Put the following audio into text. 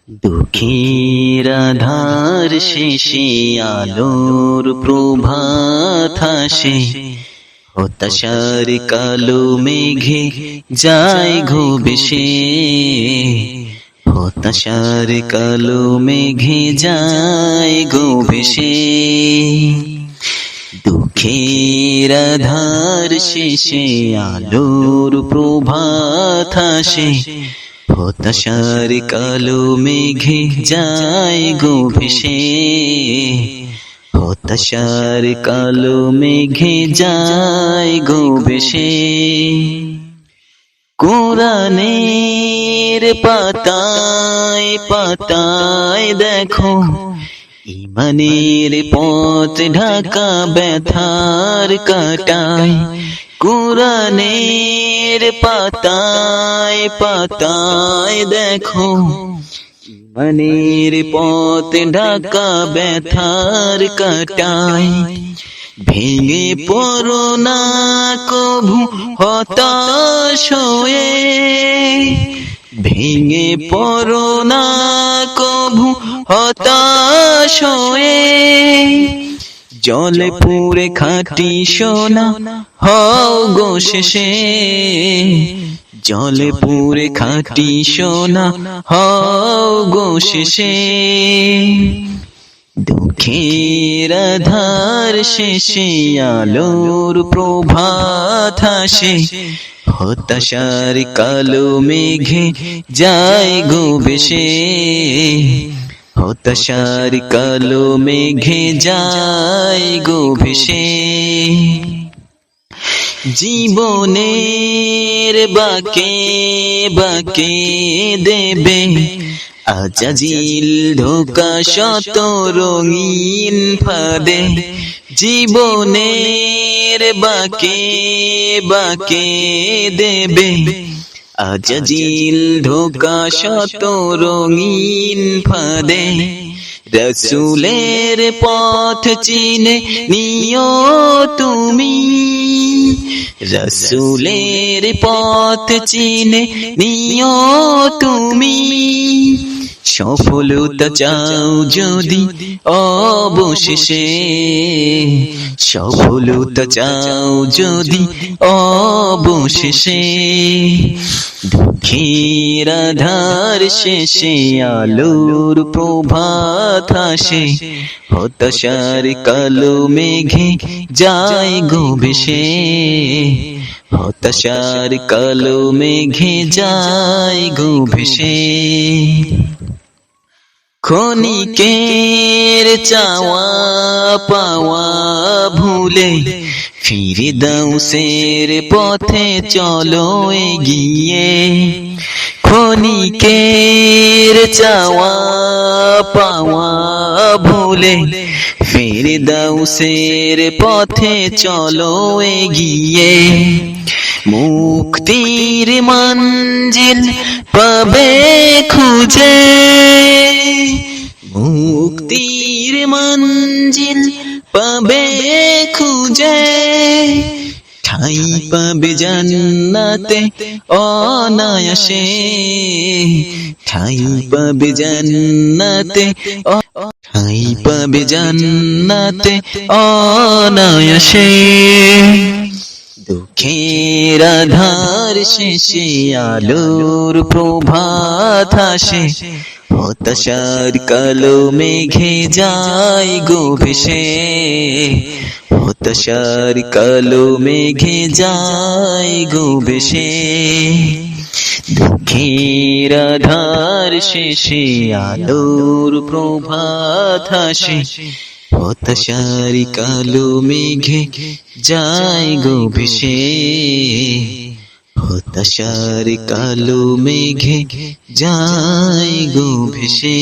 দুঃখের আধার শেষে আলোর প্রভাত আসে, হতাশার কালো মেঘে যায় ঘো ভেসে, হতাশার কালো মেঘে যায় ঘো ভেসে। দুঃখের আধার শেষে আলোর প্রভাত আসে, হতাশার কালো মেঘে যায় গো ভেসে, হতাশার কালো মেঘে যায় গো ভেসে। কোরআনের পাতায় পাতায় দেখো, ঈমানের পথ ঢাকা ব্যথার কাটায়। কোরআনের পাতায় পাতায় দেখো, ঈমানের পথ ঢাকা ব্যথার কাটায়। ভেঙে পড়ো না কভু হতাশ হয়ে, ভেঙে পড়ো না কভু হতাশ হয়ে। জলে পুরে খাঁটি সোনা হও গো শেষে, জলে পুরে খাঁটি সোনা হও গো শেষে। দুঃখের আধার শেষে আলোর প্রভাত আসে, হতাশার কালো মেঘে যায় গো ভেসে, হতাশার কালো মেঘে যায় গো ভেসে। জীবনের বাঁকে বাঁকে দেবে আজাজিল ধোঁকা শত রঙিন ফাঁদে। জীবনের বাঁকে বাঁকে দেবে আজাজিল ধোঁকা শত রঙিন ফাঁদে। রসুলের পথ চিনে নিও তুমি, রসুলের পথ চিনে নিও তুমি। সফলতা চাও যদি অবশেষে, সফলতা চাও যদি অবশেষে। দুঃখের আধার শেষে আলোর প্রভাত আসে, হতাশার কালো মেঘে যায় গো ভেসে, হতাশার কালো মেঘে যায় গো ভেসে। ক্ষণিকের চাওয়া পাওয়া ভুলে ফিরদাউসের পথে চলো এগিয়ে। ক্ষণিকের চাওয়া পাওয়া ভুলে ফিরদাউসের পথে চলো এগিয়ে। মুক্তির মঞ্জিল পাবে খুঁজে, মুক্তির মঞ্জিল পাবে খুঁজে। ঠাই পাবে জান্নাতে অনায়াসে, ঠাই পাবে জান্নাতে, ঠাই পাবে জান্নাতে অনায়াসে। দুঃখের আধার শেষে আলোর প্রভাত আসে, হতাশার কালো মেঘে যায় গো ভেসে, হতাশার কালো মেঘে যায় গো ভেসে। দুঃখের আধার শেষে আলোর প্রভাত আসে, হতাশার কালো মেঘে যায় গো ভেসে, হতাশার কালো মেঘে যায় গো ভেসে।